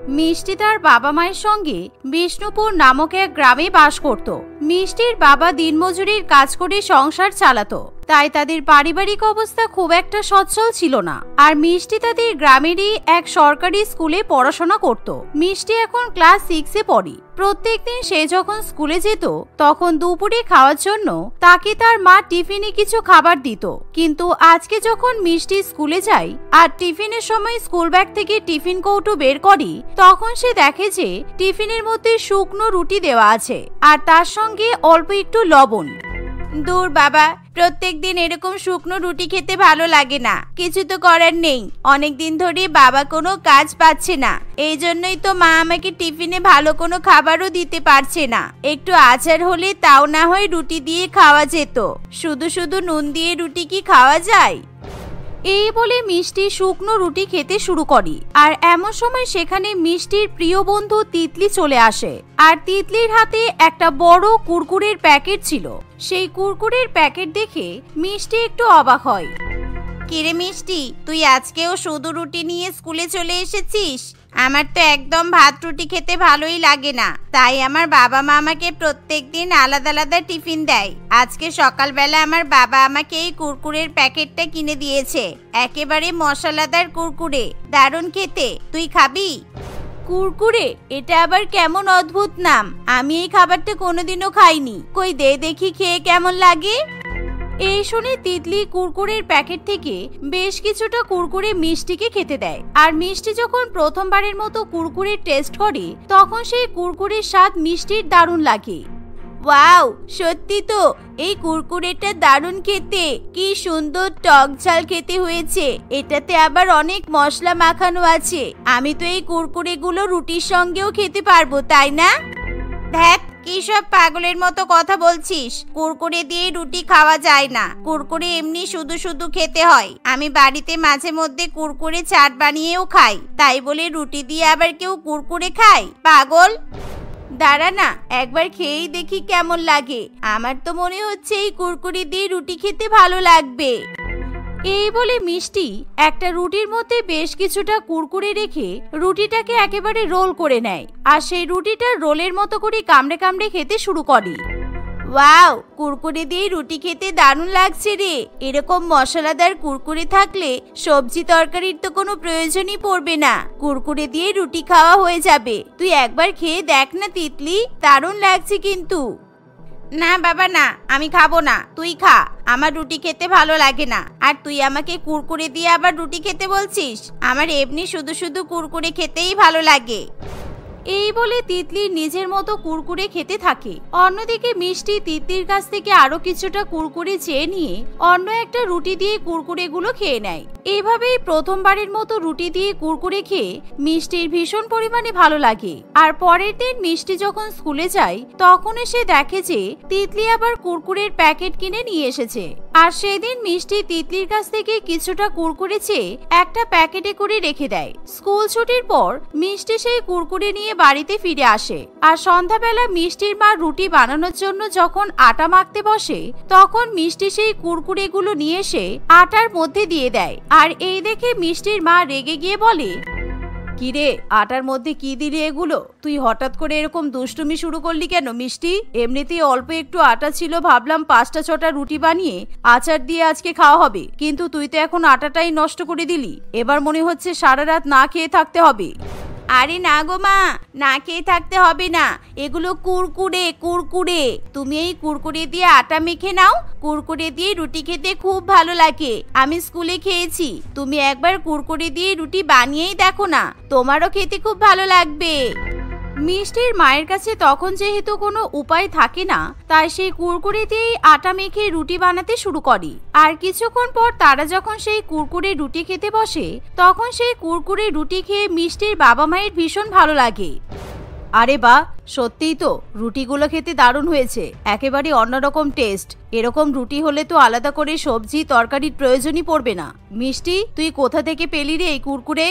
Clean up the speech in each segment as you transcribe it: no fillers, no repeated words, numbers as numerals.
মিষ্টি তার বাবা মায়ের সঙ্গে বিষ্ণুপুর নামক এক গ্রামে বাস করত। মিষ্টির বাবা দিনমজুরির কাজ করে সংসার চালাতো, তাই তাদের পারিবারিক অবস্থা খুব একটা সচ্ছল ছিল না। আর মিষ্টি তাদের গ্রামেরই এক সরকারি স্কুলে পড়াশোনা করত। মিষ্টি এখন ক্লাস 6-এ পড়ে। প্রত্যেকদিন সে যখন স্কুলে যেত তখন দুপুরে খাওয়ার জন্য তাকে তার মা টিফিনে কিছু খাবার দিত। কিন্তু আজকে যখন মিষ্টি স্কুলে যায় আর টিফিনের সময় স্কুল ব্যাগ থেকে টিফিন কৌটো বের করে, তখন সে দেখে যে টিফিনের মধ্যে শুকনো রুটি দেওয়া আছে আর তার সঙ্গে অল্প একটু লবণ। দূর বাবা, প্রত্যেকদিন এরকম শুকনো রুটি খেতে ভালো লাগে না। কিছু তো করার নেই, অনেকদিন ধরে বাবা কোনো কাজ পাচ্ছে না, এই জন্যই তো মা আমাকে টিফিনে ভালো কোনো খাবারও দিতে পারছে না। একটু আচার হলে তাও না হয় রুটি দিয়ে খাওয়া যেত, শুধু শুধু নুন দিয়ে রুটি কি খাওয়া যায়? এই বলে মিষ্টি শুকনো রুটি খেতে শুরু করে। আর এমন সময় সেখানে মিষ্টির প্রিয় বন্ধু তিতলি চলে আসে। আর তিতলির হাতে একটা বড় কুরকুরের প্যাকেট ছিল। সেই কুরকুরের প্যাকেট দেখে মিষ্টি একটু অবাক হয়। কিরে মিষ্টি, তুই আজকেও শুধু রুটি নিয়ে স্কুলে চলে এসেছিস? আমার তো একদম ভাত রুটি খেতে ভালোই লাগে না, তাই আমার বাবা মা আমাকে প্রত্যেকদিন আলাদা আলাদা টিফিন দেয়। আজকে সকালবেলা আমার বাবা আমাকে এই কুরকুরের প্যাকেটটা কিনে দিয়েছে, একেবারে মশলাদার কুরকুরে, দারুণ খেতে। তুই খাবি? কুরকুরে? এটা আবার কেমন অদ্ভুত নাম, আমি এই খাবারটা কোনোদিনও খাইনি। কই দে দেখি খেয়ে কেমন লাগে। এই শুনে তিতলি কুরকুরের প্যাকেট থেকে বেশ কিছুটা কুরকুরে মিষ্টিকে খেতে দেয়। আর মিষ্টি যখন প্রথমবারের মতো কুরকুরের টেস্ট করে তখন সেই কুরকুরের স্বাদ মিষ্টির দারুণ লাগে। ওয়াও, সত্যি তো এই কুরকুরেটা দারুণ খেতে, কি সুন্দর টক ঝাল খেতে হয়েছে, এটাতে আবার অনেক মশলা মাখানো আছে। আমি তো এই কুরকুরেগুলো রুটির সঙ্গেও খেতে পারবো, তাই না? ধ্যাৎ, কি সব পাগলের মতো কথা বলছিস? কুরকুরে দিয়ে রুটি খাওয়া যায় না, কুরকুরে এমনি শুধু শুধু খেতে হয়। আমি বাড়িতে মাঝে মধ্যে কুরকুরে চাট বানিয়েও খাই, তাই বলে রুটি দিয়ে আবার কেউ কুরকুরে খায়? পাগল! দাঁড়া না, একবার খেয়েই দেখি কেমন লাগে। আমার তো মনে হচ্ছে এই কুরকুরে দিয়ে রুটি খেতে ভালো লাগবে। এই বলে মিষ্টি একটা রুটির মধ্যে বেশ কিছুটা কুরকুরে রেখে রুটিটাকে একেবারে রোল করে নেয়। আর সেই রুটিটা রোলের মতো করে কামড়ে কামড়ে খেতে শুরু করে। ওয়াও, কুরকুরে দিয়ে রুটি খেতে দারুণ লাগছে রে। এরকম মশলাদার কুরকুরে থাকলে সবজি তরকারির তো কোনো প্রয়োজনই পড়বে না, কুরকুরে দিয়ে রুটি খাওয়া হয়ে যাবে। তুই একবার খেয়ে দেখ না তিতলি, দারুণ লাগছে কিন্তু। না বাবা না, আমি খাবো না, তুই খা, আমার রুটি খেতে ভালো লাগে না। আর তুই আমাকে কুরকুরে দিয়ে আবার রুটি খেতে বলছিস? আমার এমনি শুধু শুধু কুরকুরে খেতেই ভালো লাগে। এই বলে তিতলি নিজের মতো কুরকুরে খেতে থাকে। অন্যদিকে মিষ্টি তিতলির কাছ থেকে আরো কিছুটা কুরকুরে চেয়ে নিয়ে অন্য একটা রুটি দিয়ে কুরকুরেগুলো খেয়ে নেয়। এইভাবেই প্রথমবারের মতো রুটি দিয়ে কুরকুরে খেয়ে মিষ্টির ভীষণ পরিমাণে ভালো লাগে। আর পরের দিন মিষ্টি যখন স্কুলে যায় তখন এসে দেখে যে তিতলি আবার কুরকুরের প্যাকেট কিনে নিয়ে এসেছে। আর সেদিন মিষ্টি তিতলির কাছ থেকে কিছুটা কুরকুরে চেয়ে একটা প্যাকেটে করে রেখে দেয়। স্কুল ছুটির পর মিষ্টি সেই কুরকুরে নিয়ে বাড়িতে ফিরে আসে। আর সন্ধ্যাবেলা মিষ্টির মা রুটি বানানোর জন্য যখন আটা মাখতে বসে তখন মিষ্টি সেই কুরকুরেগুলো নিয়ে এসে আটার মধ্যে দিয়ে দেয়। আর এই দেখে মিষ্টির মা রেগে গিয়ে বলে, কিরে, আটার মধ্যে কি দিলি এগুলো? তুই হঠাৎ করে এরকম দুষ্টুমি শুরু করলি কেন মিষ্টি? এমনিতেই অল্প একটু আটা ছিল, ভাবলাম 5-6টা রুটি বানিয়ে আচার দিয়ে আজকে খাওয়া হবে, কিন্তু তুই তো এখন আটাটাই নষ্ট করে দিলি। এবার মনে হচ্ছে সারা রাত না খেয়ে থাকতে হবে। আরে না গো মা, না খেয়ে থাকতে হবে না, এগুলো কুরকুরে কুরকুরে। তুমি এই কুরকুরে দিয়ে আটা মেখে নাও, কুরকুরে দিয়ে রুটি খেতে খুব ভালো লাগে, আমি স্কুলে খেয়েছি। তুমি একবার কুরকুরে দিয়ে রুটি বানিয়েই দেখো না, তোমারও খেতে খুব ভালো লাগবে। মিষ্টির মায়ের কাছে তখন যেহেতু কোনো উপায় থাকে না, তাই সেই কুরকুরে দিয়েই আটা মেখে রুটি বানাতে শুরু করে। আর কিছুক্ষণ পর তারা যখন সেই কুরকুরে রুটি খেতে বসে তখন সেই কুরকুরে রুটি খেয়ে মিষ্টির বাবা মায়ের ভীষণ ভালো লাগে। আরে বাহ, সত্যিই তো রুটিগুলো খেতে দারুণ হয়েছে, একেবারে অন্যরকম টেস্ট। এরকম রুটি হলে তো আলাদা করে সবজি তরকারির প্রয়োজনই পড়বে না। মিষ্টি, তুই কোথা থেকে পেলি রে এই কুরকুরে?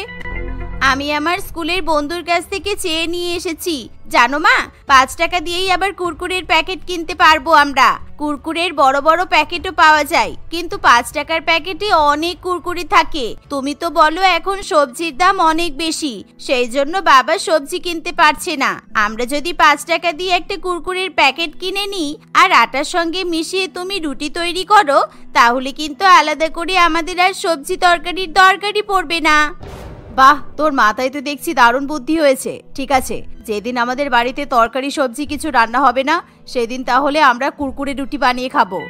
আমি আমার স্কুলের বন্ধুর কাছ থেকে চেয়ে নিয়ে এসেছি। জানো মা, 5 টাকা দিয়েই আবার কুরকুরের প্যাকেট কিনতে পারবো আমরা। কুরকুরের বড় বড় প্যাকেটও পাওয়া যায়, কিন্তু 5 টাকার প্যাকেটে অনেক কুরকুরে থাকে। তুমি তো বলো এখন সবজির দাম অনেক বেশি, সেই জন্য বাবা সবজি কিনতে পারছে না। আমরা যদি 5 টাকা দিয়ে একটা কুরকুরের প্যাকেট কিনে নিই আর আটার সঙ্গে মিশিয়ে তুমি রুটি তৈরি করো, তাহলে কিন্তু আলাদা করে আমাদের আর সবজি তরকারির দরকারই পড়বে না। বাহ, তোর মাথায় তো দেখছি দারুণ বুদ্ধি হয়েছে। ঠিক আছে, যেদিন আমাদের বাড়িতে তরকারি সবজি কিছু রান্না হবে না, সেদিন তাহলে আমরা কুরকুরে রুটি বানিয়ে খাবো।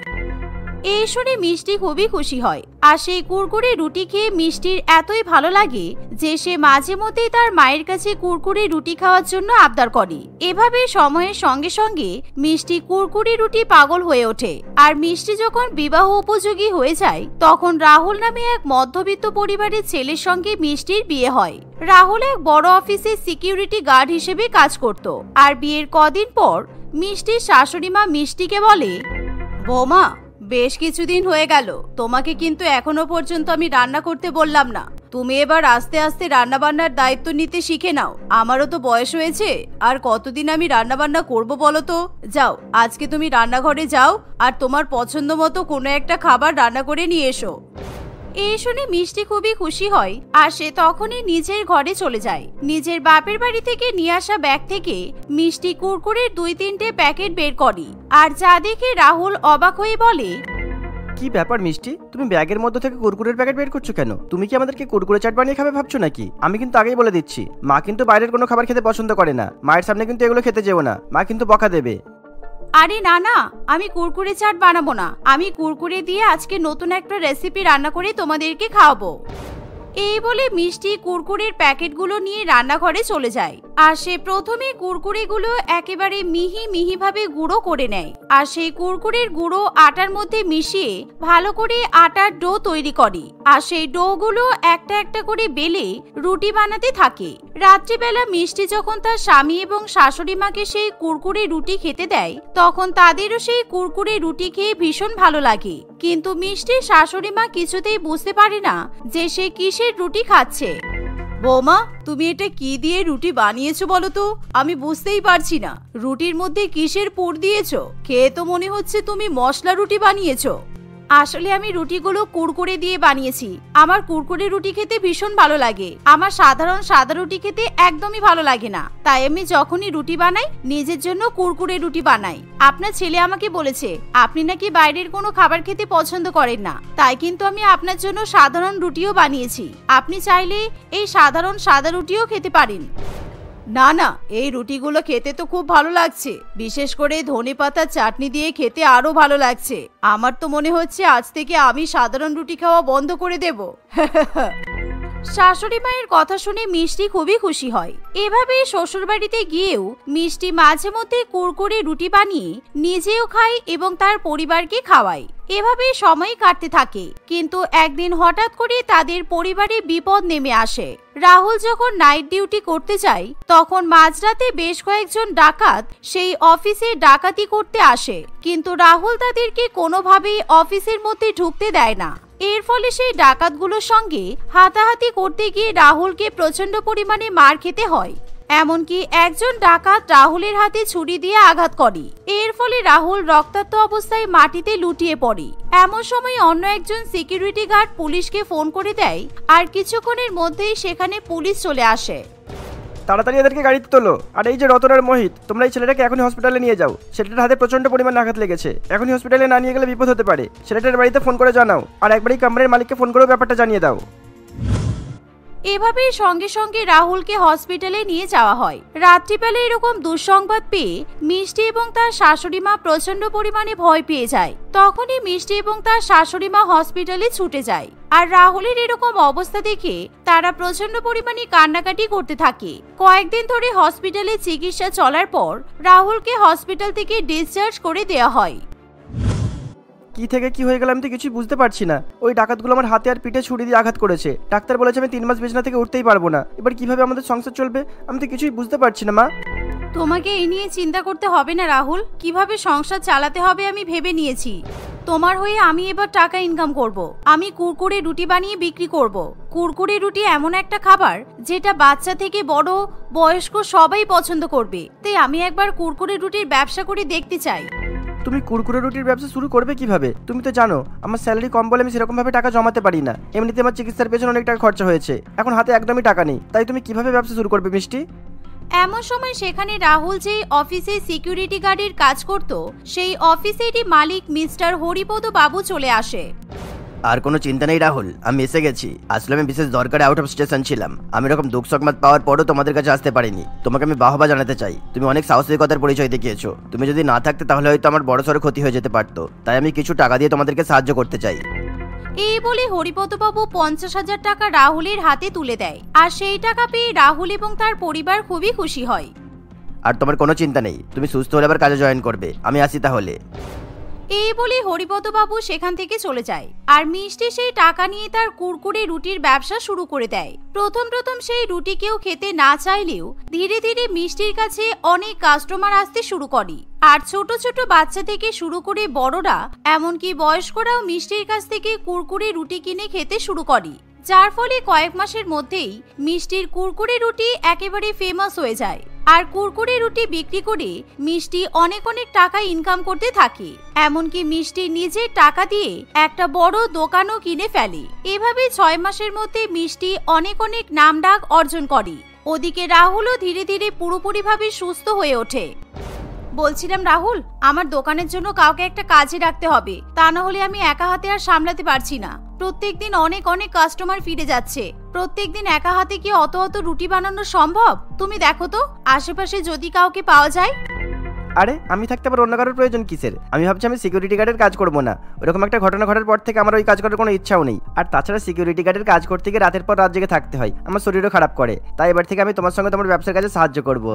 এই শুনে মিষ্টি খুবই খুশি হয়, আর সেই কুরকুরে রুটি খেয়ে মিষ্টির এতই ভালো লাগে যে সে মাঝে মধ্যেই তার মায়ের কাছে কুরকুরে রুটি খাওয়ার জন্য আবদার করে। এভাবে সময়ের সঙ্গে সঙ্গে মিষ্টি কুরকুরে রুটি পাগল হয়ে ওঠে। আর মিষ্টি যখন বিবাহ উপযোগী হয়ে যায়, তখন রাহুল নামে এক মধ্যবিত্ত পরিবারের ছেলের সঙ্গে মিষ্টির বিয়ে হয়। রাহুল এক বড় অফিসে সিকিউরিটি গার্ড হিসেবে কাজ করত। আর বিয়ের কদিন পর মিষ্টির শাশুড়ি মা মিষ্টিকে বলে, বৌমা, বেশ কিছুদিন হয়ে গেল, তোমাকে কিন্তু এখনো পর্যন্ত আমি রান্না করতে বললাম না। তুমি এবার আস্তে আস্তে রান্না বান্নার দায়িত্ব নিতে শিখে নাও। আমারও তো বয়স হয়েছে, আর কতদিন আমি রান্না বান্না করবো বলো তো। যাও, আজকে তুমি রান্নাঘরে যাও আর তোমার পছন্দ মতো কোনো একটা খাবার রান্না করে নিয়ে এসো। এই শুনে মিষ্টি খুবই খুশি হয়, আর সে তখনই নিজের ঘরে চলে যায়। নিজের বাপের বাড়ি থেকে নিয়ে আসা ব্যাগ থেকে মিষ্টি কুরকুরের 2-3টে প্যাকেট বের করে, আর যা দেখে রাহুল অবাক হয়ে বলে, কি ব্যাপার মিষ্টি, তুমি ব্যাগের মধ্যে থেকে কুরকুরের প্যাকেট বের করছো কেন? তুমি কি আমাদেরকে কুরকুরে চাট বানিয়ে খাবে ভাবছো নাকি? আমি কিন্তু আগেই বলে দিচ্ছি, মা কিন্তু বাইরের কোনো খাবার খেতে পছন্দ করে না। মায়ের সামনে কিন্তু এগুলো খেতে যেও না, মা কিন্তু বকা দেবে। আরে না না, আমি কুরকুরে চাট বানাবো না। আমি কুরকুরে দিয়ে আজকে নতুন একটা রেসিপি রান্না করে তোমাদেরকে খাওয়াবো। এই বলে মিষ্টি কুরকুরের প্যাকেটগুলো নিয়ে রান্নাঘরে চলে যায়। আর সে প্রথমে কুরকুরেগুলো একেবারে মিহি মিহি ভাবে গুঁড়ো করে নেয়। আর সেই কুরকুরের গুঁড়ো আটার মধ্যে মিশিয়ে ভালো করে আটার ডো তৈরি করে। আর সেই ডোগুলো একটা একটা করে বেলে রুটি বানাতে থাকে। রাত্রিবেলা মিষ্টি যখন তার স্বামী এবং শাশুড়ি মাকে সেই কুরকুরে রুটি খেতে দেয়, তখন তাদেরও সেই কুরকুরে রুটি খেয়ে ভীষণ ভালো লাগে। কিন্তু মিষ্টির শাশুড়ি মা কিছুতেই বুঝতে পারে না যে সে কিসের রুটি খাচ্ছে। বৌমা, তুমি এটা কি দিয়ে রুটি বানিয়েছো বলো তো? আমি বুঝতেই পারছি না, রুটির মধ্যে কিসের পুর দিয়েছো? খেয়ে তো মনে হচ্ছে তুমি মশলা রুটি বানিয়েছো। আসলে আমি রুটিগুলো কুরকুরে দিয়ে বানিয়েছি। আমার কুরকুরে রুটি খেতে ভীষণ ভালো লাগে। আমার সাধারণ সাদা রুটি খেতে একদমই ভালো লাগে না। তাই আমি যখনই রুটি বানাই, নিজের জন্য কুরকুরে রুটি বানাই। আপনার ছেলে আমাকে বলেছে আপনি নাকি বাইরের কোনো খাবার খেতে পছন্দ করেন না, তাই কিন্তু আমি আপনার জন্য সাধারণ রুটিও বানিয়েছি। আপনি চাইলে এই সাধারণ সাদা রুটিও খেতে পারেন। না না, এই রুটিগুলো খেতে তো খুব ভালো লাগছে, বিশেষ করে ধনেপাতার চাটনি দিয়ে খেতে আরো ভালো লাগছে। আমার তো মনে হচ্ছে আজ থেকে আমি সাধারণ রুটি খাওয়া বন্ধ করে দেব। শাশুড়ি মায়ের কথা শুনে মিষ্টি খুবই খুশি হয়। এভাবে শ্বশুর বাড়িতে গিয়েও মিষ্টি মাঝে মধ্যে কুরকুরে রুটি বানিয়ে নিজেও খায় এবং তার পরিবারকে খাওয়ায়। এভাবে সময় কাটতে থাকে। কিন্তু একদিন হঠাৎ করে তাদের পরিবারে বিপদ নেমে আসে। রাহুল যখন নাইট ডিউটি করতে যায়, তখন মাঝরাতে বেশ কয়েকজন ডাকাত সেই অফিসে ডাকাতি করতে আসে। কিন্তু রাহুল তাদেরকে কোনোভাবেই অফিসের মধ্যে ঢুকতে দেয় না। এর ফলে সেই ডাকাতগুলোর সঙ্গে হাতাহাতি করতে গিয়ে রাহুলকে প্রচন্ড পরিমাণে মার খেতে হয়। এমনকি একজন ডাকাত রাহুলের হাতে ছুরি দিয়ে আঘাত করে। এর ফলে রাহুল রক্তাক্ত অবস্থায় মাটিতে লুটিয়ে পড়ে। এমন সময় অন্য একজন সিকিউরিটি গার্ড পুলিশকে ফোন করে দেয়, আর কিছুক্ষণের মধ্যেই সেখানে পুলিশ চলে আসে। তাড়াতাড়ি এদেরকে গাড়িতে তোলো। আর এই যে রতন আর মোহিত, তোমরা এই ছেলেটাকে এখনই হসপিটালে নিয়ে যাও। ছেলেটার হাতে প্রচন্ড পরিমাণ আঘাত লেগেছে, এখনই হসপিটালে না নিয়ে গেলে বিপদ হতে পারে। ছেলেটার বাড়িতে ফোন করে জানাও, আর একবারই কামরার মালিককে ফোন করেও ব্যাপারটা জানিয়ে দাও। এভাবে সঙ্গে সঙ্গে রাহুলকে হসপিটালে নিয়ে যাওয়া হয়। রাত্রিবেলা এরকম দুঃসংবাদ পেয়ে মিষ্টি এবং তার শাশুড়ি মা প্রচন্ড পরিমাণে ভয় পেয়ে যায়। তখনই মিষ্টি এবং তার শাশুড়ি মা হসপিটালে ছুটে যায়। আর রাহুলের এরকম অবস্থা দেখে তারা প্রচন্ড পরিমাণে কান্নাকাটি করতে থাকে। কয়েকদিন ধরে হসপিটালে চিকিৎসা চলার পর রাহুলকে হসপিটাল থেকে ডিসচার্জ করে দেওয়া হয়। কি থেকে কি হয়ে গেল আমি তো কিছুই বুঝতে পারছি না। ওই ডাকাতগুলো আমার হাতে আর পিঠে ছুরি দিয়ে আঘাত করেছে। ডাক্তার বলেছে আমি 3 মাস বিছানা থেকে উঠতেই পারবো না। এবার কিভাবে আমাদের সংসার চলবে আমি তো কিছুই বুঝতে পারছি না। মা, তোমাকে এই নিয়ে চিন্তা করতে হবে না রাহুল। কিভাবে সংসার চালাতে হবে আমি ভেবে নিয়েছি। তোমার হয়ে আমি এবার টাকা ইনকাম করব। আমি কুরকুরে রুটি বানিয়ে বিক্রি করব। কুরকুরে রুটি এমন একটা খাবার যেটা বাচ্চা থেকে বড় বয়স্ক সবাই পছন্দ করবে। তাই আমি একবার কুরকুরে রুটির ব্যবসা করে দেখতে চাই। তুমি কুরকুরে রুটির ব্যবসা শুরু করবে কিভাবে? তুমি তো জানো আমার স্যালারি কম বলে আমি সেরকম ভাবে টাকা জমাতে পারি না। এমনিতে আমার চিকিৎসার পেছনে অনেক টাকা খরচা হয়েছে, এখন হাতে একদমই টাকা নেই। তাই তুমি কিভাবে ব্যবসা শুরু করবে মিষ্টি? এমন সময় সেখানে রাহুল যে অফিসে সিকিউরিটি গার্ডের কাজ করত সেই অফিসেরই মালিক মিস্টার হরিপদ বাবু চলে আসে। আর কোনো চিন্তা নেই রাহুল, আমি এসে গেছি। আসলে আমি বিশেষ দরকারে আউট অফ স্টেশন ছিলাম। আমি এরকম দুঃখ সংবাদ পাওয়ার পরও তোমাদের কাছে আসতে পারিনি। তোমাকে আমি বাহবা জানাতে চাই, তুমি অনেক সাহসিকতার পরিচয় দেখিয়েছো। তুমি যদি না থাকতে তাহলে হয়তো আমার বড়সড় ক্ষতি হয়ে যেতে পারতো। তাই আমি কিছু টাকা দিয়ে তোমাদেরকে সাহায্য করতে চাই। এই বলে হরিপদবাবু 50,000 টাকা রাহুলের হাতে তুলে দেয়। আর সেই টাকা পেয়ে রাহুল এবং তার পরিবার খুবই খুশি হয়। আর তোমার কোনো চিন্তা নেই, তুমি সুস্থ হলে আবার কাজে জয়েন করবে। আমি আসি তাহলে। এই বলে হরিপদবাবু সেখান থেকে চলে যায়। আর মিষ্টি সেই টাকা নিয়ে তার কুরকুরে রুটির ব্যবসা শুরু করে দেয়। প্রথম সেই রুটি কেউ খেতে না চাইলেও ধীরে ধীরে মিষ্টির কাছে অনেক কাস্টমার আসতে শুরু করে। আর ছোট ছোট বাচ্চা থেকে শুরু করে বড়রা এমনকি বয়স্করাও মিষ্টির কাছ থেকে কুরকুরে রুটি কিনে খেতে শুরু করে। যার ফলে কয়েক মাসের মধ্যেই মিষ্টির কুরকুরে রুটি একেবারে ফেমাস হয়ে যায়। আর কুরকুরে রুটি বিক্রি করে মিষ্টি অনেক টাকা ইনকাম করতে থাকে। এমনকি মিষ্টি নিজের টাকা দিয়ে একটা বড় দোকানও কিনে ফেলে। এভাবে 6 মাসের মধ্যে মিষ্টি অনেক নামডাক অর্জন করে। ওদিকে রাহুলও ধীরে ধীরে পুরোপুরিভাবে সুস্থ হয়ে ওঠে। বলছিলাম রাহুল, আমার দোকানের জন্য কাউকে একটা কাজে রাখতে হবে, তা না হলে আমি একা হাতে আর সামলাতে পারছি না। প্রত্যেকদিন অনেক কাস্টমার ফিরে যাচ্ছে। প্রত্যেকদিন একা হাতে কি অত রুটি বানানো সম্ভব? তুমি দেখো তো আশেপাশে যদি কাউকে পাওয়া যায়। আরে আমি থাকতে আবার অন্য কারোর প্রয়োজন কিসের? আমি ভাবছি আমি সিকিউরিটি গার্ডের কাজ করবো না। ওরকম একটা ঘটনা ঘটার পর থেকে আমার ওই কাজ করার কোনো ইচ্ছাও নেই। আর তাছাড়া সিকিউরিটি গার্ডের কাজ করতে গিয়ে রাতের পর রাত জেগে থাকতে হয়, আমার শরীরও খারাপ করে। তাই এবার থেকে আমি তোমার সঙ্গে তোমার ব্যবসার কাজে সাহায্য করবো।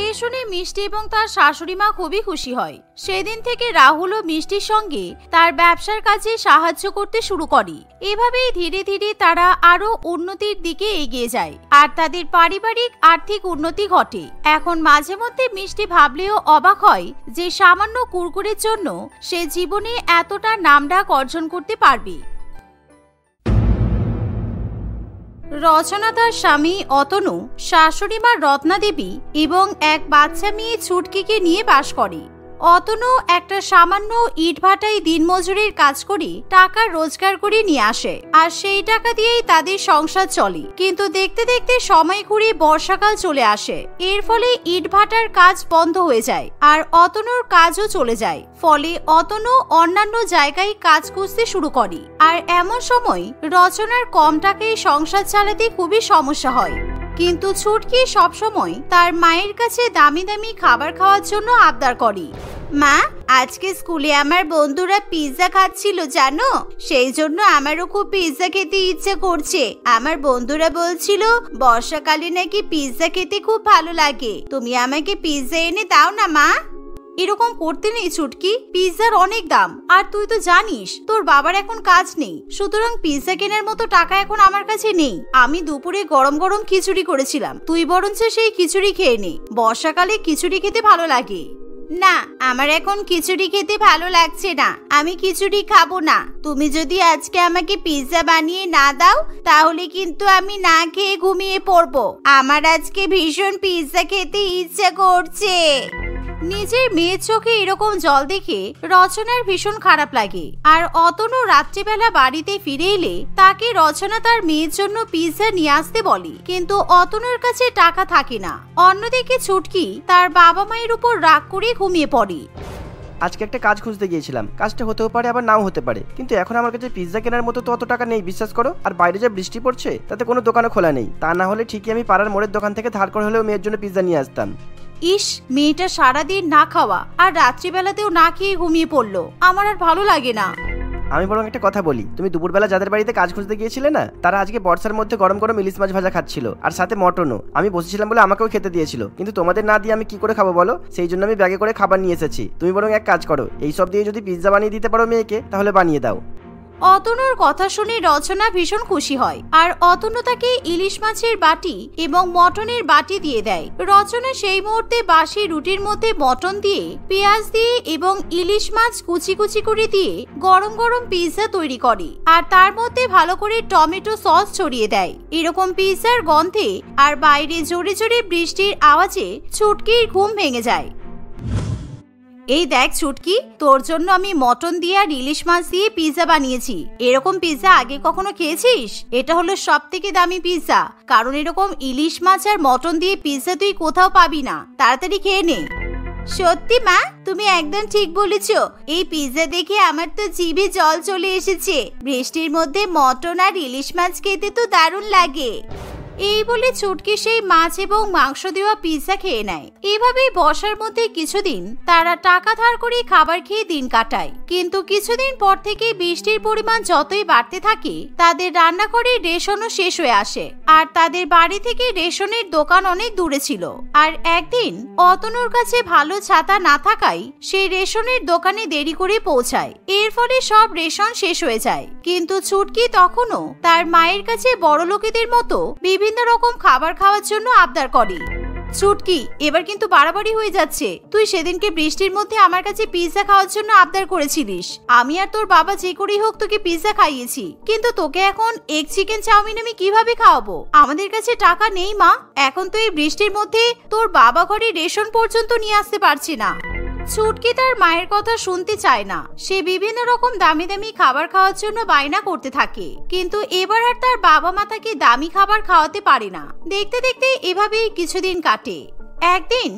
এই শুনে মিষ্টি এবং তার শাশুড়ি মা খুবই খুশি হয়। সেদিন থেকে রাহুল ও মিষ্টির সঙ্গে তার ব্যবসার কাজে সাহায্য করতে শুরু করে। এভাবেই ধীরে ধীরে তারা আরো উন্নতির দিকে এগিয়ে যায়। আর তাদের পারিবারিক আর্থিক উন্নতি ঘটে। এখন মাঝে মধ্যে মিষ্টি ভাবলেও অবাক হয় যে সামান্য কুরকুরের জন্য সে জীবনে এতটা নামডাক অর্জন করতে পারবে। রচনা তার স্বামী অতনু, শাশুড়ি মা রত্না দেবী এবং এক বাচ্চা মেয়ে ছুটকিকে নিয়ে বাস করে। অতনু একটা সামান্য ইটভাটায় দিনমজুরির কাজ করে টাকা রোজগার করে নিয়ে আসে। আর সেই টাকা দিয়েই তাদের সংসার চলে। কিন্তু দেখতে দেখতে সময় ঘুরিয়ে বর্ষাকাল চলে আসে। এর ফলে ইটভাটার কাজ বন্ধ হয়ে যায়। আর অতনুর কাজও চলে যায়। ফলে অতনু অন্যান্য জায়গায় কাজ খুঁজতে শুরু করে। আর এমন সময় রচনার কম টাকায় সংসার চালাতে খুবই সমস্যা হয়। কিন্তু ছুটকি সবসময় তার মায়ের কাছে দামি দামি খাবার খাওয়ার জন্য আবদার করে। মা, আজকে স্কুলে আমার বন্ধুরা পিৎজা খাচ্ছিল জানো, সেই জন্য আমারও খুব পিৎজা খেতে ইচ্ছে করছে। আমার বন্ধুরা বলছিল বর্ষাকালে নাকি পিৎজা খেতে খুব ভালো লাগে। তুমি আমাকে পিৎজা এনে দাও না মা। এরকম করতে নেই ছুটকি, পিৎজার অনেক দাম। আর তুই তো জানিস তোর বাবার এখন কাজ নেই, সুতরাং পিৎজা কেনার মতো টাকা এখন আমার কাছে নেই। আমি দুপুরে গরম গরম খিচুড়ি করেছিলাম, তুই বরঞ্চ সেই খিচুড়ি খেয়ে নে। বর্ষাকালে খিচুড়ি খেতে ভালো লাগে। না, আমার এখন খিচুড়ি খেতে ভালো লাগছে না, আমি খিচুড়ি খাবো না। তুমি যদি আজকে আমাকে পিৎজা বানিয়ে না দাও তাহলে কিন্তু আমি না খেয়ে ঘুমিয়ে পড়বো। আমার আজকে ভীষণ পিৎজা খেতে ইচ্ছে করছে। নিজের মেয়ের চোখে এরকম জল দেখে রচনার ভীষণ খারাপ লাগে। আর অতনু রাত্রিবেলা বাড়িতে ফিরে এলে তাকে রচনা তার মেয়ের জন্য পিৎজা নিয়ে আসতে বলে। কিন্তু অতনুর কাছে টাকা থাকে না। অন্যদিকে ছুটকি তার বাবা মায়ের উপর রাগ করে ঘুমিয়ে পড়ে। আজকে একটা কাজ খুঁজতে গিয়েছিলাম, কাজটা হতেও পারে আবার নাও হতে পারে, কিন্তু এখন আমার কাছে পিৎজা কেনার মতো তো অত টাকা নেই, বিশ্বাস করো। আর বাইরে যা বৃষ্টি পড়ছে তাতে কোনো দোকানও খোলা নেই। তা না হলে ঠিকই আমি পাড়ার মোড়ের দোকান থেকে ধার করে হলেও মেয়ের জন্য পিৎজা নিয়ে আসতাম। ইস, মেয়েটা সারাদিন না খাওয়া আর রাত্রিবেলাতেও না খেয়ে ঘুমিয়ে পড়লো। আমার আর ভালো লাগে না। আমি বরং একটা কথা বলি, তুমি দুপুরবেলা যাদের বাড়িতে কাজ খুঁজতে গিয়েছিলে না, তারা আজকে বর্ষার মধ্যে গরম গরম ইলিশ মাছ ভাজা খাচ্ছিল আর সাথে মটনও। আমি বসেছিলাম বলে আমাকেও খেতে দিয়েছিল, কিন্তু তোমাদের না দিয়ে আমি কি করে খাবো বলো? সেই জন্য আমি ব্যাগে করে খাবার নিয়ে এসেছি। তুমি বরং এক কাজ করো, এই সব দিয়ে যদি পিৎজা বানিয়ে দিতে পারো মেয়েকে তাহলে বানিয়ে দাও। অতনুর কথা শুনে রচনা ভীষণ খুশি হয়। আর অতনু তাকে ইলিশ মাছের বাটি এবং মটনের বাটি দিয়ে দেয়। রচনা সেই মুহূর্তে বাসি রুটির মধ্যে মটন দিয়ে, পেঁয়াজ দিয়ে এবং ইলিশ মাছ কুচি কুচি করে দিয়ে গরম গরম পিৎজা তৈরি করে। আর তার মধ্যে ভালো করে টমেটো সস ছড়িয়ে দেয়। এরকম পিৎজার গন্ধে আর বাইরে জোরে জোরে বৃষ্টির আওয়াজে ছুটকির ঘুম ভেঙে যায়। এই দেখ ছুটকি, তোর জন্য আমি মটন দিয়ে আর ইলিশ মাছ দিয়ে পিৎজা বানিয়েছি। এরকম পিৎজা আগে কখনো খেয়েছিস? এটা হলো সবথেকে দামি পিৎজা, কারণ এরকম ইলিশ মাছ আর মটন দিয়ে পিৎজা তুই কোথাও পাবি না। তাড়াতাড়ি খেয়ে নে। সত্যি মা, তুমি একদম ঠিক বলেছো। এই পিৎজা দেখে আমার তো জিভে জল চলে এসেছে। বৃষ্টির মধ্যে মটন আর ইলিশ মাছ খেতে তো দারুণ লাগে। এই বলে ছুটকি সেই মাছ এবং মাংস দেওয়া পিৎজা খেয়ে নেয়। এভাবেই বসার মধ্যে কিছুদিন তারা টাকা ধার করে খাবার খেয়ে দিন কাটায়। কিন্তু কিছুদিন পর থেকে বৃষ্টির পরিমাণ যতই বাড়তে থাকে, তাদের রান্নাঘরে রেশনও শেষ হয়ে আসে। আর তাদের বাড়ি থেকে রেশনের দোকান অনেক দূরে ছিল। আর একদিন অতনুর কাছে ভালো ছাতা না থাকায় সেই রেশনের দোকানে দেরি করে পৌঁছায়। এর ফলে সব রেশন শেষ হয়ে যায়। কিন্তু ছুটকি তখনও তার মায়ের কাছে বড় লোকেদের মতো বিভিন্ন রকম খাবার খাওয়ার জন্য আবদার করে। ছুটকি, এবার কিন্তু বাড়াবাড়ি হয়ে যাচ্ছে। তুই সেদিনকে বৃষ্টির মধ্যে আমার কাছে পিৎজা খাওয়ার জন্য আবদার করেছিলিস। আমি আর তোর বাবা যে করেই হোক তোকে পিৎজা খাইয়েছি, কিন্তু তোকে এখন এগ চিকেন চাউমিন আমি কিভাবে খাওয়াবো? আমাদের কাছে টাকা নেই মা। এখন তো এই বৃষ্টির মধ্যে তোর বাবা ঘরে রেশন পর্যন্ত নিয়ে আসতে পারছি না। ছুটকি তার মায়ের কথা শুনতে চায় না। সে বিভিন্ন রকম দামি দামি খাবার খাওয়ার জন্য বায়না করতে থাকে, কিন্তু এবার আর তার বাবা মা তাকে দামি খাবার খাওয়াতে পারে না। দেখতে দেখতে এভাবেই কিছুদিন কাটে। একদিন,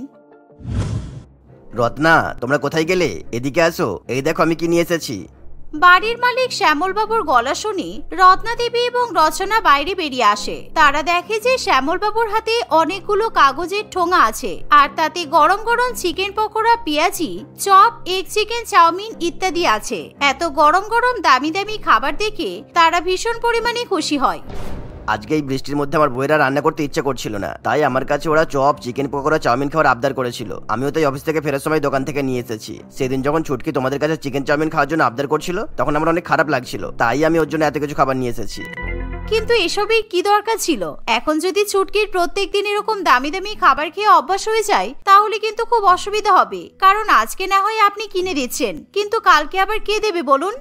রত্না, তোমরা কোথায় গেলে? এদিকে আসো, এই দেখো আমি কি নিয়ে এসেছি। বাড়ির মালিক শ্যামল বাবুর গলা শুনে রত্না দেবী এবং রচনা বাইরে বেরিয়ে আসে। তারা দেখে যে শ্যামল বাবুর হাতে অনেকগুলো কাগজের ঠোঙা আছে, আর তাতে গরম গরম চিকেন পকোড়া, পেঁয়াজি, চপ, এগ চিকেন চাউমিন ইত্যাদি আছে। এত গরম গরম দামি দামি খাবার দেখে তারা ভীষণ পরিমাণে খুশি হয়। আজকে এই বৃষ্টির মধ্যে আমার বউয়েরা রান্না করতে ইচ্ছে করছিল না, তাই আমার কাছে ওরা চপ, চিকেন পকোড়া, চাউমিন খাওয়ার আবদার করেছিল। আমিও তাই অফিস থেকে ফেরার সময় দোকান থেকে নিয়ে এসেছি। সেদিন যখন ছুটকি তোমাদের কাছে চিকেন চাউমিন খাওয়ার জন্য আবদার করছিল, তখন আমার অনেক খারাপ লাগছিল, তাই আমি ওর জন্য এত কিছু খাবার নিয়ে এসেছি। কিন্তু এসবের কি দরকার ছিল? এখন যদি ছুটকির প্রত্যেকদিন এরকম দামি দামি খাবার খেয়ে অভ্যাস হয়ে যায়, তাহলে কিন্তু খুব অসুবিধা হবে। কারণ আজকে না হয় আপনি কিনে দিচ্ছেন, কিন্তু কালকে আবার কে দেবে বলুন?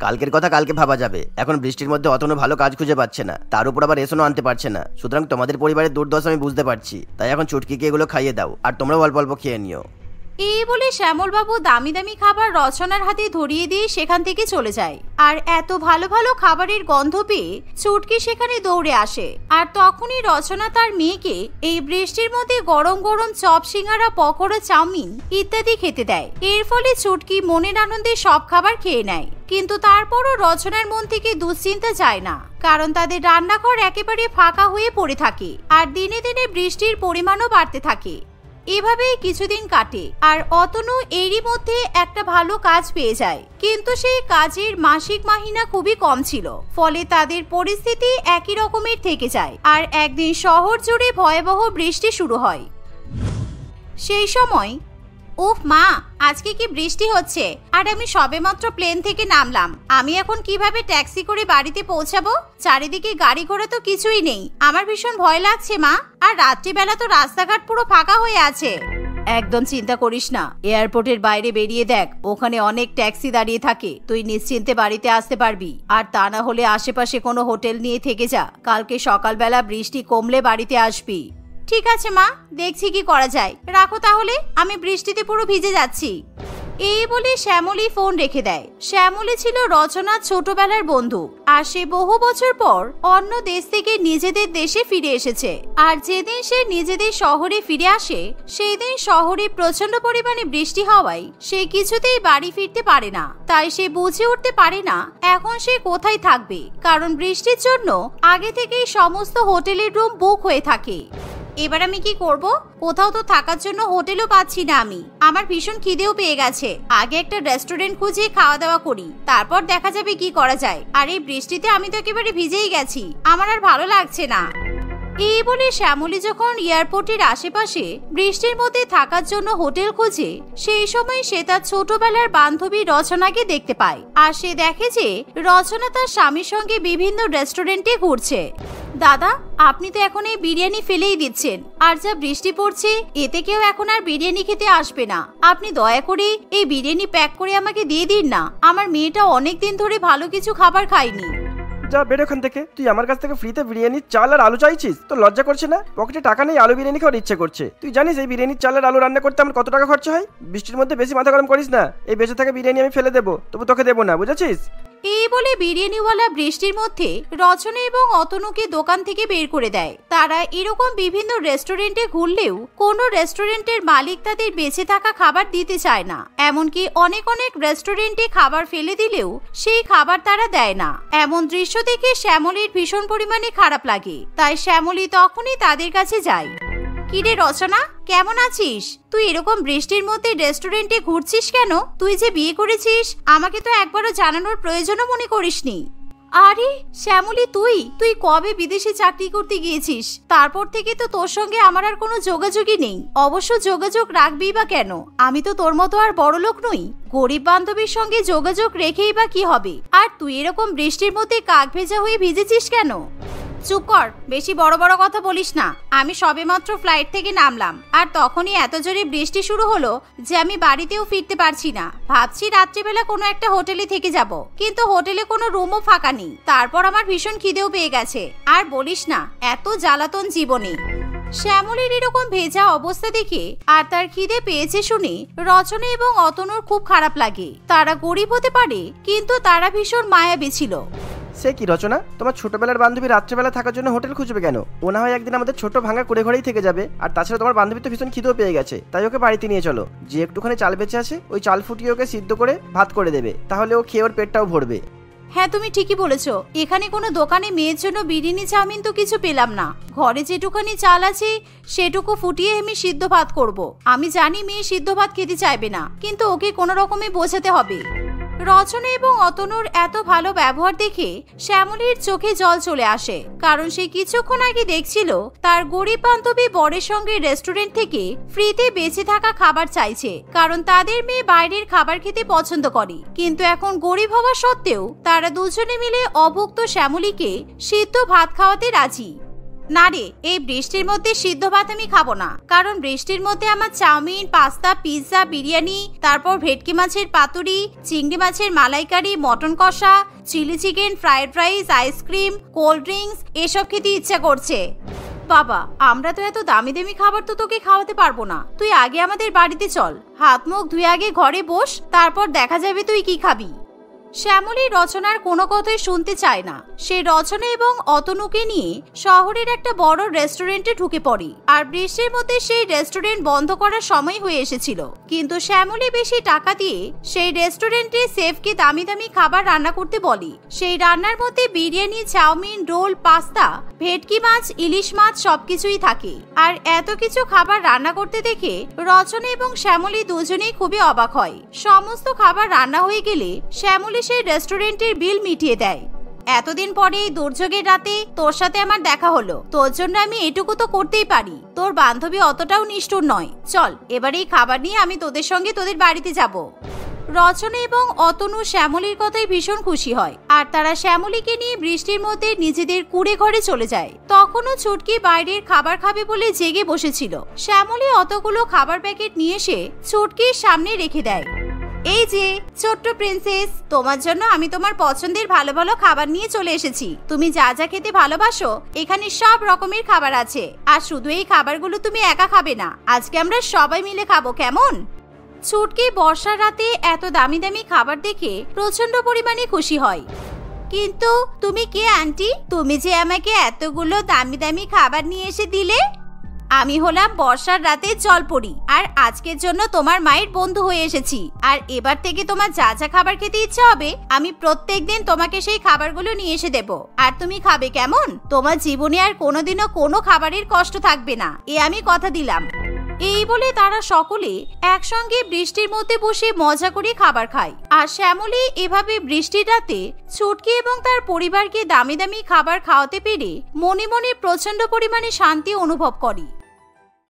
কালকের কথা কালকে ভাবা যাবে। এখন বৃষ্টির মধ্যে অতনু ভালো কাজ খুঁজে পাচ্ছে না, তার উপর আবার রেশনও আনতে পারছে না। সুতরাং তোমাদের পরিবারের দুর্দশা আমি বুঝতে পারছি, তাই এখন ছুটকিকে এগুলো খাইয়ে দাও, আর তোমরাও অল্প অল্প খেয়ে নিও। এই বলে শ্যামল বাবু দামি দামি খাবার রচনার হাতে ধরিয়ে দিয়ে সেখান থেকে চলে যায়। আর এত ভালো ভালো খাবারের গন্ধ পেয়ে ছুটকি সেখানে দৌড়ে আসে। আর তখনই রচনা তার মেয়েকে এই বৃষ্টির মধ্যে গরম গরম চপ, সিঙ্গারা, পকোড়া, চাউমিন ইত্যাদি খেতে দেয়। এর ফলে ছুটকি মনের আনন্দে সব খাবার খেয়ে নেয়। কিন্তু তারপরও রচনার মন থেকে দুশ্চিন্তা যায় না, কারণ তাদের রান্নাঘর একেবারে ফাঁকা হয়ে পড়ে থাকে। আর দিনে দিনে বৃষ্টির পরিমাণও বাড়তে থাকে। এভাবেই কিছুদিন কাটে। আর অতনু এরই মধ্যে একটা ভালো কাজ পেয়ে যায়, কিন্তু সেই কাজের মাসিক মাহিনা খুবই কম ছিল। ফলে তাদের পরিস্থিতি একই রকমের থেকে যায়। আর একদিন শহর জুড়ে ভয়াবহ বৃষ্টি শুরু হয়। সেই সময়, উফ মা, আজকে কি বৃষ্টি হচ্ছে! আর আমি সবেমাত্র প্লেন থেকে নামলাম। আমি এখন কিভাবে ট্যাক্সি করে বাড়িতে পৌঁছাবো? চারিদিকে গাড়ি ঘোড়া তো কিছুই নেই। আমার ভীষণ ভয় লাগছে মা। আর রাত্রিবেলা তো রাস্তাঘাট পুরো ফাঁকা হয়ে আছে। একদম চিন্তা করিস না, এয়ারপোর্টের বাইরে বেরিয়ে দেখ, ওখানে অনেক ট্যাক্সি দাঁড়িয়ে থাকে। তুই নিশ্চিন্তে বাড়িতে আসতে পারবি। আর তা না হলে আশেপাশে কোনো হোটেল নিয়ে থেকে যা। কালকে সকালবেলা বৃষ্টি কমলে বাড়িতে আসবি। ঠিক আছে মা, দেখছি কি করা যায়। রাখো তাহলে, আমি বৃষ্টিতে পুরো ভিজে যাচ্ছি। এই বলে শ্যামলী ফোন রেখে দেয়। শ্যামলী ছিল রচনার ছোটবেলার বন্ধু, আর সে বহু বছর পর অন্য দেশ থেকে নিজেদের দেশে ফিরে এসেছে। আর যেদিন সে নিজেদের শহরে ফিরে আসে, সেই দিন শহরে প্রচন্ড পরিমাণে বৃষ্টি হওয়ায় সে কিছুতেই বাড়ি ফিরতে পারে না। তাই সে বুঝে উঠতে পারে না এখন সে কোথায় থাকবে, কারণ বৃষ্টির জন্য আগে থেকেই সমস্ত হোটেলের রুম বুক হয়ে থাকে। এবার আমি কি করব? কোথাও তো থাকার জন্য হোটেলও পাচ্ছি না আমি। আমার ভীষণ খিদেও পেয়ে গেছে। আগে একটা রেস্টুরেন্ট খুঁজে খাওয়া দাওয়া করি, তারপর দেখা যাবে কি করা যায়। আর এই বৃষ্টিতে আমি তো একেবারে ভিজেই গেছি, আমার আর ভালো লাগছে না। এই বলে শ্যামলী যখন এয়ারপোর্টের আশেপাশে বৃষ্টির মধ্যে থাকার জন্য হোটেল খোঁজে, সেই সময় সে তার ছোটবেলার বান্ধবী রচনাকে দেখতে পায়। আর সে দেখে যে রচনা তার স্বামীর সঙ্গে বিভিন্ন রেস্টুরেন্টে ঘুরছে। দাদা, আপনি তো এখন এই বিরিয়ানি ফেলেই দিচ্ছেন। আর যা বৃষ্টি পড়ছে, এতে কেউ এখন আর বিরিয়ানি খেতে আসবে না। আপনি দয়া করে এই বিরিয়ানি প্যাক করে আমাকে দিয়ে দিন না। আমার মেয়েটা অনেকদিন ধরে ভালো কিছু খাবার খায়নি। যা বের ওখান থেকে। তুই আমার কাছ থেকে ফ্রিতে বিরিয়ানি, চাল আর আলু চাইছিস? তো লজ্জা করছে না? পকেটে টাকা নেই, আলু বিরিয়ানি খাওয়ার ইচ্ছে করছে। তুই জানিস এই বিরিয়ানির চাল আর আলু রান্না করতে আমার কত টাকা খরচা হয়? বৃষ্টির মধ্যে বেশি মাথা গরম করিস না। এই বেঁচে থাকা বিরিয়ানি আমি ফেলে দেবো, তবু তোকে দেবো না, বুঝেছিস? এই বলে বিরিয়ানিওয়ালা বৃষ্টির মধ্যে রচনা এবং অতনুকে দোকান থেকে বের করে দেয়। তারা এরকম বিভিন্ন রেস্টুরেন্টে ঘুরলেও কোনো রেস্টুরেন্টের মালিক তাদের বেঁচে থাকা খাবার দিতে চায় না। এমনকি অনেক অনেক রেস্টুরেন্টে খাবার ফেলে দিলেও সেই খাবার তারা দেয় না। এমন দৃশ্য দেখে শ্যামলীর ভীষণ পরিমাণে খারাপ লাগে। তাই শ্যামলী তখনই তাদের কাছে যায়। কিরে রচনা, কেমন আছিস? তুই এরকম বৃষ্টির মধ্যে রেস্টুরেন্টে ঘুরছিস কেন? তুই যে বিয়ে করেছিস, আমাকে তো একবারও জানানোর প্রয়োজনও মনে করিসনি। আরে শ্যামলী, তুই কবে বিদেশে চাকরি করতে গিয়েছিস? তারপর থেকে তো তোর সঙ্গে আমার আর কোনো যোগাযোগই নেই। অবশ্য যোগাযোগ রাখবি বা কেন? আমি তো তোর মতো আর বড় লোক নই। গরিব বান্ধবীর সঙ্গে যোগাযোগ রেখেই বা কি হবে? আর তুই এরকম বৃষ্টির মধ্যে কাক ভেজা হয়ে ভিজেছিস কেন? চুপ কর, বেশি বড় বড় কথা বলিস না। আমি সবেমাত্র ফ্লাইট থেকে নামলাম, আর তখনই এত জোরে বৃষ্টি শুরু হলো যে আমি বাড়িতেও ফিরতে পারছি না। ভাবছি রাত্রিবেলা কোনো একটা হোটেলে থেকে যাব, কিন্তু হোটেলে কোনো রুমও ফাঁকা নেই। তারপর আমার ভীষণ খিদেও পেয়ে গেছে। আর বলিস না, এত জ্বালাতন জীবনে। শ্যামলীর এরকম ভেজা অবস্থা দেখে আর তার খিদে পেয়েছে শুনে রচনা এবং অতনুর খুব খারাপ লাগে। তারা গরিব হতে পারে, কিন্তু তারা ভীষণ মায়াবী ছিল। সে কি রচনা, তোমার ছোটবেলার বান্ধবী রাত্রেবেলা থাকার জন্য হোটেল খুঁজবে কেন? ও না হয় একদিন আমাদের ছোট ভাঙা কুড়ে ঘরেই থেকে যাবে। আর তাছাড়া তোমার বান্ধবী তো ভীষণ খিদেও পেয়ে গেছে, তাই ওকে বাড়িতে নিয়ে চলো। যে একটুখানি চাল বেঁচে আছে, ওই চাল ফুটিয়ে ওকে সিদ্ধ করে ভাত করে দেবে, তাহলে ও খেয়ে ওর পেটটাও ভরবে। হ্যাঁ, তুমি ঠিকই বলেছো। এখানে কোনো দোকানে মেয়ের জন্য বিরিয়ানি, চাউমিন তো কিছু পেলাম না। ঘরে যেটুখানি চাল আছে সেটুকু ফুটিয়ে আমি সিদ্ধ ভাত করব। আমি জানি মেয়ে সিদ্ধ ভাত খেতে চাইবে না, কিন্তু ওকে কোনো রকমে বোঝাতে হবে। রচনা এবং অতনুর এত ভালো ব্যবহার দেখে শ্যামলীর চোখে জল চলে আসে। কারণ সে কিছুক্ষণ আগে দেখছিল তার গরিব বান্ধবী বরের সঙ্গে রেস্টুরেন্ট থেকে ফ্রিতে বেঁচে থাকা খাবার চাইছে, কারণ তাদের মেয়ে বাইরের খাবার খেতে পছন্দ করে। কিন্তু এখন গরিব হওয়া সত্ত্বেও তারা দুজনে মিলে অভুক্ত শ্যামলীকে সিদ্ধ ভাত খাওয়াতে রাজি। না রে, এই বৃষ্টির মধ্যে সিদ্ধ ভাত আমি খাবো না। কারণ বৃষ্টির মধ্যে আমার চাউমিন, পাস্তা, পিৎজা, বিরিয়ানি, তারপর ভেটকি মাছের পাতুরি, চিংড়ি মাছের মালাইকারি, মটন কষা, chilli chicken, fried rice, ice cream, cold drinks এসব খেতে ইচ্ছা করছে। বাবা, আমরা তো এত দামি দামি খাবার তো তোকে খাওয়াতে পারবো না। তুই আগে আমাদের বাড়িতে চল, হাত মুখ ধুয়ে আগে ঘরে বস, তারপর দেখা যাবে তুই কি খাবি। শ্যামলী রচনার কোনো কথাই শুনতে চায় না। সে রচনা এবং অতনুকে নিয়ে শহরের একটা বড় রেস্টুরেন্টে ঢুকে পড়ে। আর বৃষ্টির মধ্যে সেই রেস্টুরেন্ট বন্ধ করার সময় হয়ে এসেছিল, কিন্তু শ্যামলী বেশি টাকা দিয়ে সেই রেস্টুরেন্টে শেফকে দামি দামি খাবার রান্না করতে বলে। সেই রান্নার মধ্যে বিরিয়ানি, চাউমিন, রোল, পাস্তা, ভেটকি মাছ, ইলিশ মাছ সবকিছুই থাকে। আর এত কিছু খাবার রান্না করতে দেখে রচনা এবং শ্যামলী দুজনেই খুবই অবাক হয়। সমস্ত খাবার রান্না হয়ে গেলে শ্যামলী সেই রেস্টুরেন্টের বিল মিটিয়ে দেয়। এতদিন পরে এই দুর্যোগের রাতে তোর সাথে আমার দেখা হলো, তোর জন্য আমি এটুকু তো করতেই পারি। তোর বান্ধবী অতটাও নিষ্ঠুর নয়। চল, এবার এই খাবার নিয়ে আমি তোদের সঙ্গে তোদের বাড়িতে যাব। রচনা এবং অতনু শ্যামলীর কথায় ভীষণ খুশি হয়, আর তারা শ্যামলীকে নিয়ে বৃষ্টির মধ্যে নিজেদের কুড়ে ঘরে চলে যায়। তখনও ছুটকি বাইরের খাবার খাবে বলে জেগে বসেছিল। শ্যামলী অতগুলো খাবার প্যাকেট নিয়ে এসে ছুটকির সামনে রেখে দেয়। এই যে ছোট্ট প্রিন্সেস, তোমার জন্য আমি তোমার পছন্দের ভালো ভালো খাবার নিয়ে চলে এসেছি। তুমি যা যা খেতে ভালোবাসো এখানে সব রকমের খাবার আছে। আর শুধু এই খাবারগুলো তুমি একা খাবে না, আজকে আমরা সবাই মিলে খাবো, কেমন? ছুটকি বর্ষার রাতে এত দামি দামি খাবার দেখে প্রচন্ড পরিমাণে খুশি হয়। কিন্তু তুমি কে আন্টি? তুমি যে আমাকে এতগুলো দামি দামি খাবার নিয়ে এসে দিলে? আমি হলাম বর্ষার রাতে জলপরি, আর আজকের জন্য তোমার মায়ের বন্ধু হয়ে এসেছি। আর এবার থেকে তোমার যা যা খাবার খেতে ইচ্ছা হবে আমি প্রত্যেকদিন তোমাকে সেই খাবারগুলো নিয়ে এসে দেব, আর তুমি খাবে, কেমন? তোমার জীবনে আর কোনোদিনও কোনো খাবারের কষ্ট থাকবে না, এ আমি কথা দিলাম। এই বলে তারা সকলে একসঙ্গে বৃষ্টির মধ্যে বসে মজা করে খাবার খায়। আর শ্যামলী এভাবে বৃষ্টির রাতে ছুটকি এবং তার পরিবারকে দামি দামি খাবার খাওয়াতে পেরে মনে মনে প্রচন্ড পরিমাণে শান্তি অনুভব করে।